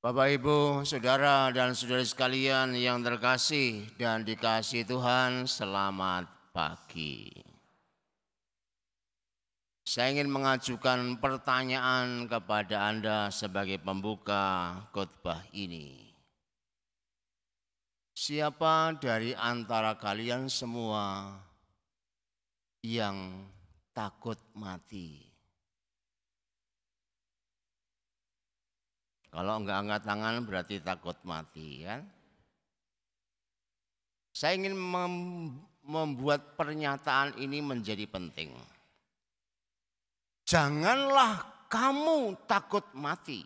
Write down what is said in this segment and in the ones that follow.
Bapak, Ibu, Saudara dan Saudari sekalian yang terkasih dan dikasihi Tuhan, selamat pagi. Saya ingin mengajukan pertanyaan kepada Anda sebagai pembuka khotbah ini. Siapa dari antara kalian semua yang takut mati? Kalau enggak angkat tangan berarti takut mati, kan? Saya ingin membuat pernyataan ini menjadi penting. Janganlah kamu takut mati,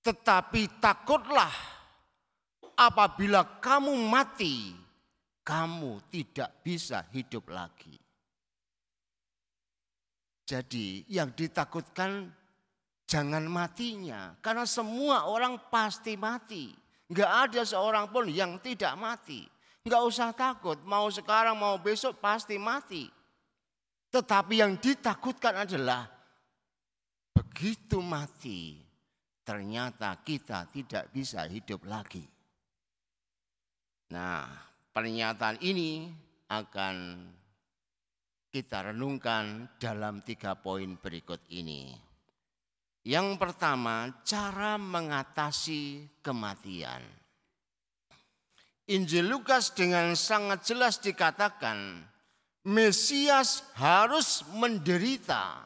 tetapi takutlah apabila kamu mati, kamu tidak bisa hidup lagi. Jadi yang ditakutkan jangan matinya, karena semua orang pasti mati. Enggak ada seorang pun yang tidak mati. Enggak usah takut, mau sekarang mau besok pasti mati. Tetapi yang ditakutkan adalah begitu mati, ternyata kita tidak bisa hidup lagi. Nah, pernyataan ini akan kita renungkan dalam 3 poin berikut ini. Yang pertama, cara mengatasi kematian. Injil Lukas dengan sangat jelas dikatakan, Mesias harus menderita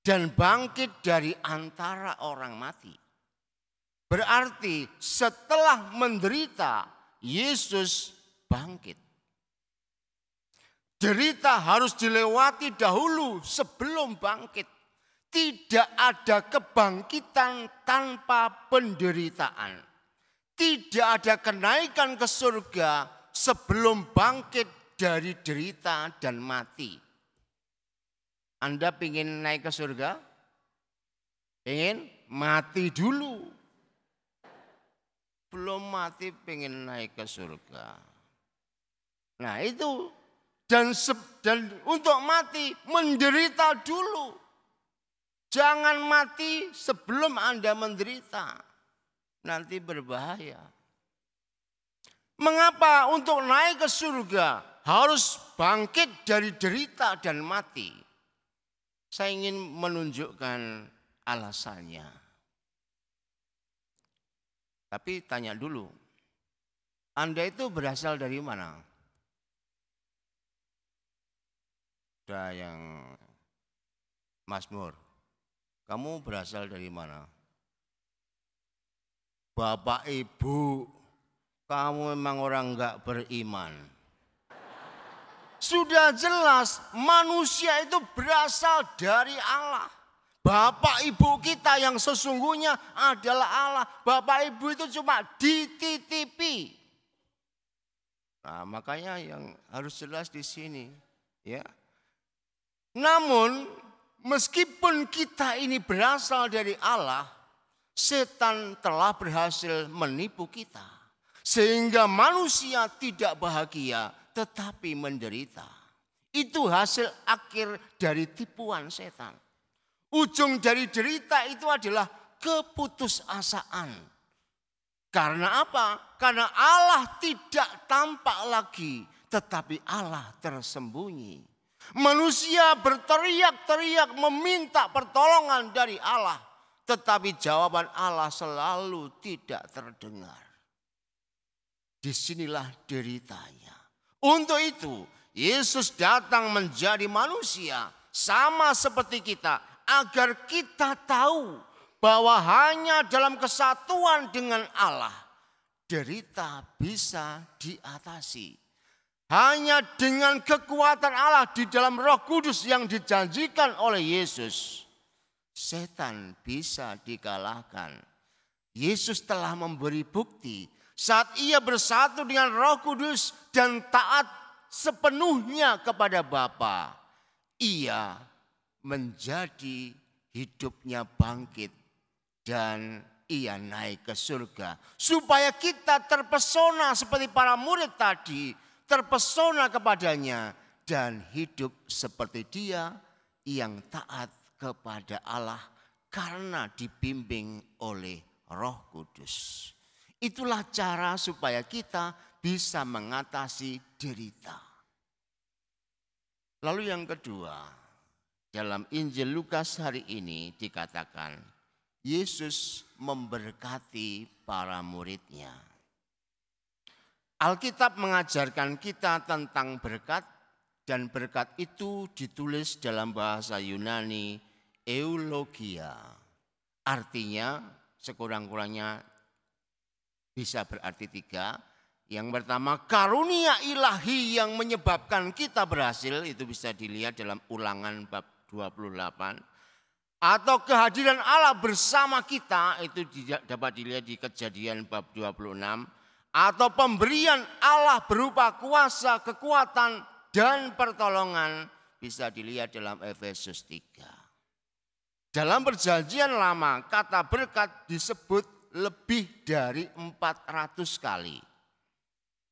dan bangkit dari antara orang mati. Berarti setelah menderita, Yesus bangkit. Derita harus dilewati dahulu sebelum bangkit. Tidak ada kebangkitan tanpa penderitaan. Tidak ada kenaikan ke surga sebelum bangkit dari derita dan mati. Anda ingin naik ke surga? Ingin mati dulu. Belum mati ingin naik ke surga. Nah itu. Dan untuk mati menderita dulu. Jangan mati sebelum Anda menderita. Nanti berbahaya. Mengapa untuk naik ke surga harus bangkit dari derita dan mati? Saya ingin menunjukkan alasannya. Tapi tanya dulu, Anda itu berasal dari mana? Ada yang Mazmur, kamu berasal dari mana? Bapak Ibu, kamu memang orang enggak beriman. Sudah jelas manusia itu berasal dari Allah. Bapak Ibu kita yang sesungguhnya adalah Allah. Bapak Ibu itu cuma dititipi. Nah, makanya yang harus jelas di sini, ya. Namun meskipun kita ini berasal dari Allah, setan telah berhasil menipu kita. Sehingga manusia tidak bahagia tetapi menderita. Itu hasil akhir dari tipuan setan. Ujung dari derita itu adalah keputusasaan. Karena apa? Karena Allah tidak tampak lagi, tetapi Allah tersembunyi. Manusia berteriak-teriak meminta pertolongan dari Allah, tetapi jawaban Allah selalu tidak terdengar. Disinilah deritanya. Untuk itu, Yesus datang menjadi manusia sama seperti kita, agar kita tahu bahwa hanya dalam kesatuan dengan Allah, derita bisa diatasi. Hanya dengan kekuatan Allah di dalam Roh Kudus yang dijanjikan oleh Yesus, setan bisa dikalahkan. Yesus telah memberi bukti saat ia bersatu dengan Roh Kudus dan taat sepenuhnya kepada Bapa. Ia menjadi hidupnya bangkit dan ia naik ke surga. Supaya kita terpesona seperti para murid tadi, terpesona kepadanya dan hidup seperti dia yang taat kepada Allah karena dibimbing oleh Roh Kudus. Itulah cara supaya kita bisa mengatasi derita. Lalu yang kedua, dalam Injil Lukas hari ini dikatakan Yesus memberkati para muridnya. Alkitab mengajarkan kita tentang berkat, dan berkat itu ditulis dalam bahasa Yunani eulogia. Artinya sekurang-kurangnya bisa berarti tiga. Yang pertama, karunia ilahi yang menyebabkan kita berhasil, itu bisa dilihat dalam Ulangan bab 28. Atau kehadiran Allah bersama kita, itu dapat dilihat di Kejadian bab 26. Atau pemberian Allah berupa kuasa, kekuatan, dan pertolongan, bisa dilihat dalam Efesus 3. Dalam Perjanjian Lama, kata berkat disebut lebih dari 400 kali.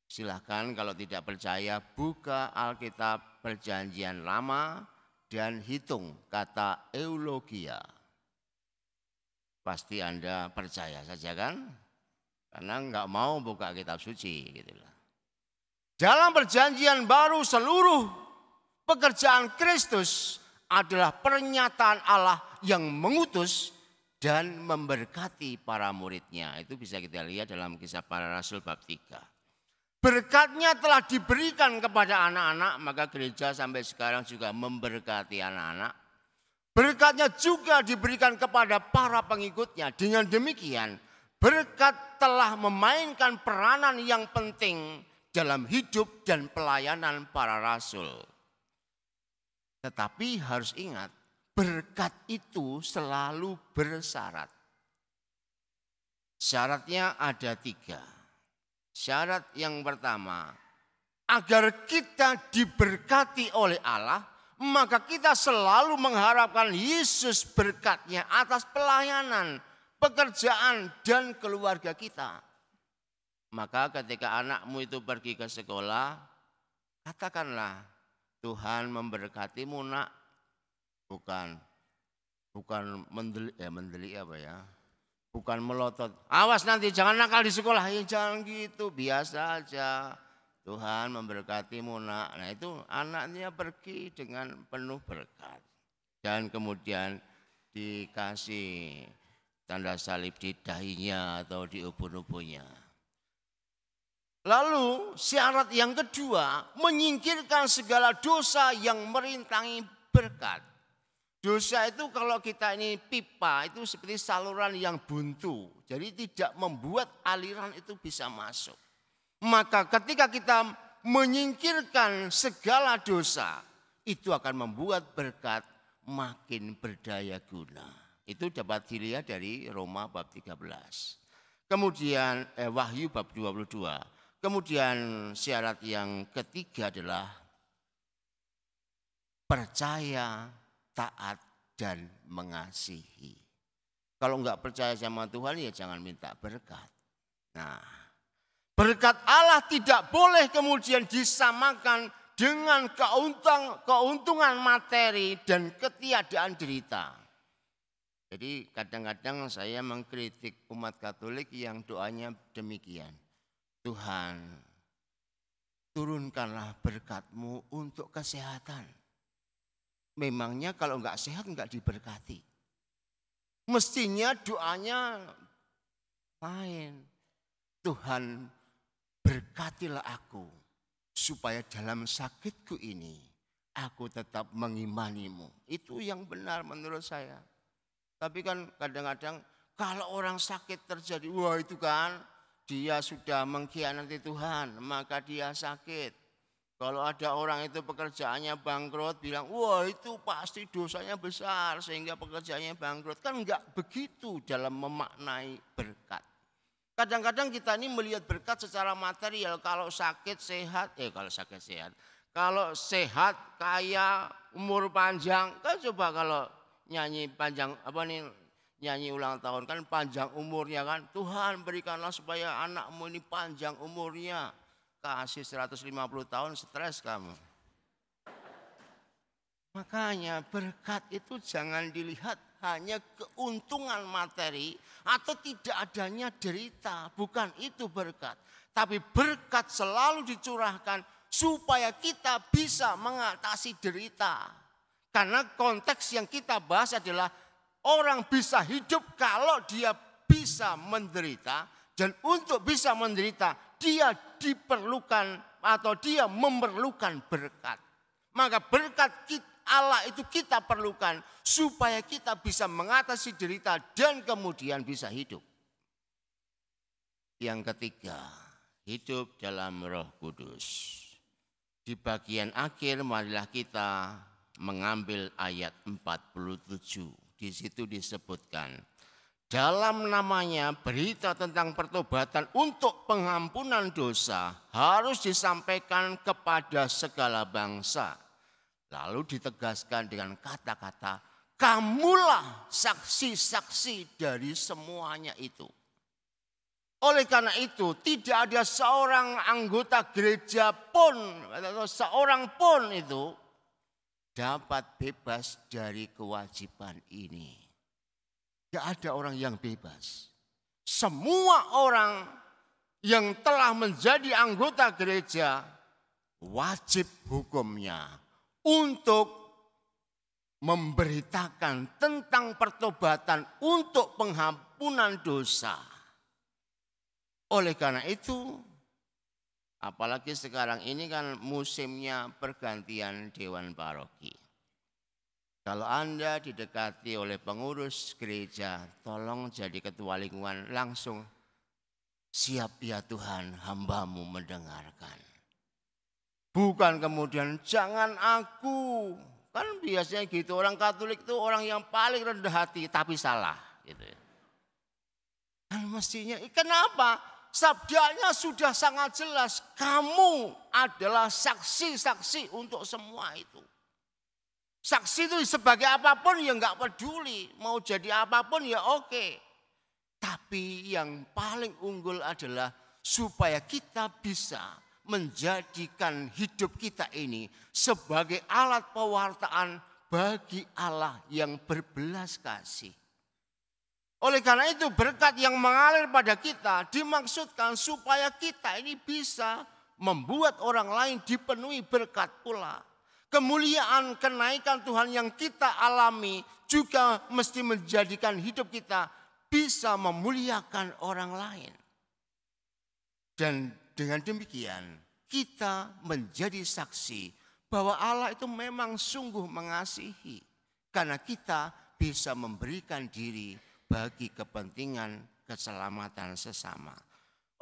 Silahkan kalau tidak percaya, buka Alkitab Perjanjian Lama dan hitung kata eulogia. Pasti Anda percaya saja kan? Karena enggak mau buka kitab suci gitulah. Dalam Perjanjian Baru seluruh pekerjaan Kristus adalah pernyataan Allah yang mengutus dan memberkati para muridnya. Itu bisa kita lihat dalam Kisah Para Rasul bab 3. Berkatnya telah diberikan kepada anak-anak, maka gereja sampai sekarang juga memberkati anak-anak. Berkatnya juga diberikan kepada para pengikutnya. Dengan demikian, berkat telah memainkan peranan yang penting dalam hidup dan pelayanan para rasul. Tetapi harus ingat, berkat itu selalu bersyarat. Syaratnya ada 3. Syarat yang pertama, agar kita diberkati oleh Allah, maka kita selalu mengharapkan Yesus berkatnya atas pelayanan, pekerjaan, dan keluarga kita. Maka ketika anakmu itu pergi ke sekolah, katakanlah, Tuhan memberkatimu nak. Bukan mendelik apa ya. Bukan melotot. Awas nanti jangan nakal di sekolah. Ya jangan gitu, biasa aja. Tuhan memberkatimu nak. Nah itu anaknya pergi dengan penuh berkat. Dan kemudian dikasih tanda salib di dahinya atau di ubun-ubunnya. Lalu syarat yang kedua, menyingkirkan segala dosa yang merintangi berkat. Dosa itu kalau kita ini pipa itu seperti saluran yang buntu. Jadi tidak membuat aliran itu bisa masuk. Maka ketika kita menyingkirkan segala dosa, itu akan membuat berkat makin berdaya guna. Itu dapat dilihat dari Roma bab 13. Kemudian Wahyu bab 22. Kemudian syarat yang ketiga adalah percaya, taat, dan mengasihi. Kalau enggak percaya sama Tuhan ya jangan minta berkat. Nah, berkat Allah tidak boleh kemudian disamakan dengan keuntungan materi dan ketiadaan derita. Jadi kadang-kadang saya mengkritik umat Katolik yang doanya demikian. Tuhan, turunkanlah berkat-Mu untuk kesehatan. Memangnya kalau enggak sehat enggak diberkati. Mestinya doanya lain. Tuhan, berkatilah aku supaya dalam sakitku ini aku tetap mengimani-Mu. Itu yang benar menurut saya. Tapi kan kadang-kadang kalau orang sakit terjadi, wah itu kan dia sudah mengkhianati Tuhan, maka dia sakit. Kalau ada orang itu pekerjaannya bangkrut, bilang, wah itu pasti dosanya besar sehingga pekerjaannya bangkrut. Kan enggak begitu dalam memaknai berkat. Kadang-kadang kita ini melihat berkat secara material. Kalau sakit sehat, Kalau sehat, kaya, umur panjang. Kan coba kalau nyanyi panjang, nyanyi ulang tahun kan panjang umurnya kan. Tuhan berikanlah supaya anakmu ini panjang umurnya. Kasih 150 tahun stres kamu. Makanya berkat itu jangan dilihat hanya keuntungan materi atau tidak adanya derita. Bukan itu berkat. Tapi berkat selalu dicurahkan supaya kita bisa mengatasi derita. Karena konteks yang kita bahas adalah orang bisa hidup kalau dia bisa menderita. Dan untuk bisa menderita, dia diperlukan atau dia memerlukan berkat. Maka berkat Allah itu kita perlukan supaya kita bisa mengatasi derita dan kemudian bisa hidup. Yang ketiga, hidup dalam Roh Kudus. Di bagian akhir marilah kita mengambil ayat 47. Di situ disebutkan, dalam namanya berita tentang pertobatan untuk pengampunan dosa harus disampaikan kepada segala bangsa. Lalu ditegaskan dengan kata-kata, kamulah saksi-saksi dari semuanya itu. Oleh karena itu tidak ada seorang anggota gereja pun atau seorang pun itu dapat bebas dari kewajiban ini. Tidak ada orang yang bebas. Semua orang yang telah menjadi anggota gereja wajib hukumnya untuk memberitakan tentang pertobatan untuk pengampunan dosa. Oleh karena itu, apalagi sekarang ini kan musimnya pergantian dewan paroki. Kalau Anda didekati oleh pengurus gereja, tolong jadi ketua lingkungan langsung. Siap ya Tuhan, hamba-Mu mendengarkan. Bukan kemudian jangan aku. Kan biasanya gitu, orang Katolik itu orang yang paling rendah hati tapi salah. Gitu. Dan mestinya, kenapa? Sabdanya sudah sangat jelas. Kamu adalah saksi-saksi untuk semua itu. Saksi itu sebagai apapun ya enggak peduli. Mau jadi apapun ya oke. Tapi yang paling unggul adalah supaya kita bisa menjadikan hidup kita ini sebagai alat pewartaan bagi Allah yang berbelas kasih. Oleh karena itu berkat yang mengalir pada kita dimaksudkan supaya kita ini bisa membuat orang lain dipenuhi berkat pula. Kemuliaan kenaikan Tuhan yang kita alami juga mesti menjadikan hidup kita bisa memuliakan orang lain. Dan dengan demikian kita menjadi saksi bahwa Allah itu memang sungguh mengasihi. Karena kita bisa memberikan diri bagi kepentingan keselamatan sesama.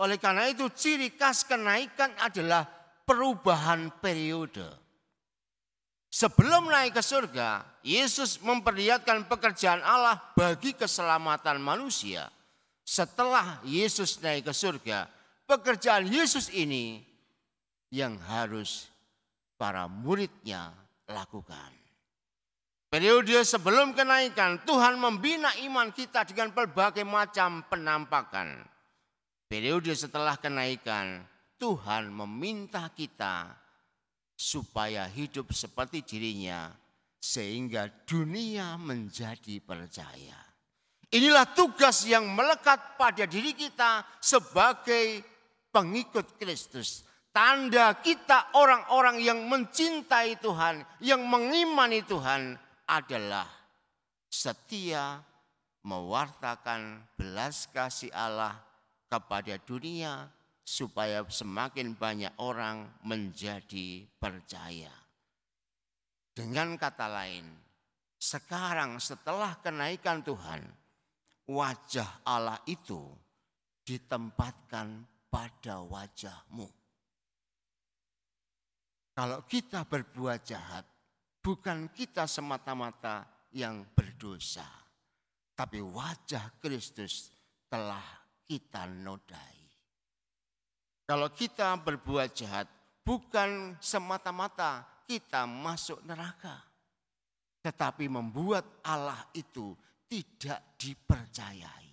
Oleh karena itu ciri khas kenaikan adalah perubahan periode. Sebelum naik ke surga, Yesus memperlihatkan pekerjaan Allah bagi keselamatan manusia. Setelah Yesus naik ke surga, pekerjaan Yesus ini yang harus para muridnya lakukan. Periode sebelum kenaikan, Tuhan membina iman kita dengan berbagai macam penampakan. Periode setelah kenaikan, Tuhan meminta kita supaya hidup seperti dirinya sehingga dunia menjadi percaya. Inilah tugas yang melekat pada diri kita sebagai pengikut Kristus. Tanda kita orang-orang yang mencintai Tuhan, yang mengimani Tuhan adalah setia mewartakan belas kasih Allah kepada dunia supaya semakin banyak orang menjadi percaya. Dengan kata lain, sekarang setelah kenaikan Tuhan, wajah Allah itu ditempatkan pada wajahmu. Kalau kita berbuat jahat, bukan kita semata-mata yang berdosa, tapi wajah Kristus telah kita nodai. Kalau kita berbuat jahat, bukan semata-mata kita masuk neraka, tetapi membuat Allah itu tidak dipercayai.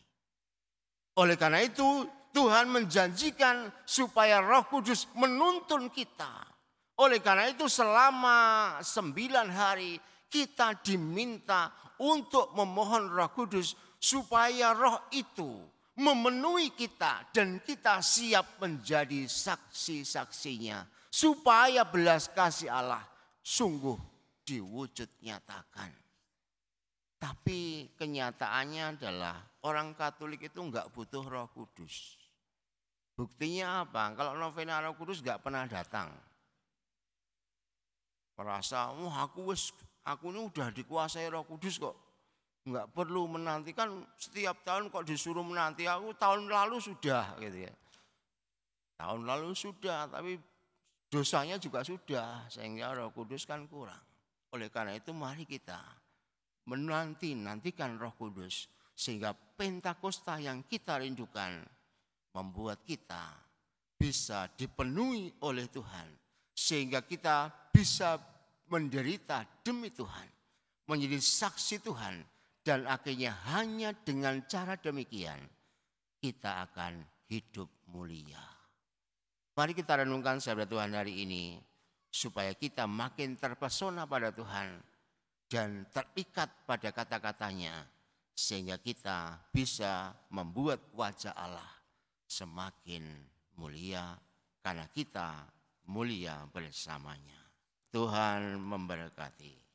Oleh karena itu, Tuhan menjanjikan supaya Roh Kudus menuntun kita. Oleh karena itu selama 9 hari kita diminta untuk memohon Roh Kudus supaya Roh itu memenuhi kita dan kita siap menjadi saksi-saksinya supaya belas kasih Allah sungguh diwujud nyatakan. Tapi kenyataannya adalah orang Katolik itu enggak butuh Roh Kudus. Buktinya apa? Kalau novena Roh Kudus enggak pernah datang. Merasa, aku ini udah dikuasai Roh Kudus kok. Enggak perlu menantikan setiap tahun kok disuruh menanti. Aku tahun lalu sudah gitu ya. Tahun lalu sudah, tapi dosanya juga sudah. Sehingga Roh Kudus kan kurang. Oleh karena itu mari kita menantikan Roh Kudus. Sehingga Pentakosta yang kita rindukan membuat kita bisa dipenuhi oleh Tuhan. Sehingga kita bisa menderita demi Tuhan. Menjadi saksi Tuhan. Dan akhirnya hanya dengan cara demikian kita akan hidup mulia. Mari kita renungkan sabda Tuhan hari ini. Supaya kita makin terpesona pada Tuhan. Dan terikat pada kata-katanya. Sehingga kita bisa membuat wajah Allah semakin mulia. Karena kita mulia bersamanya. Tuhan memberkati.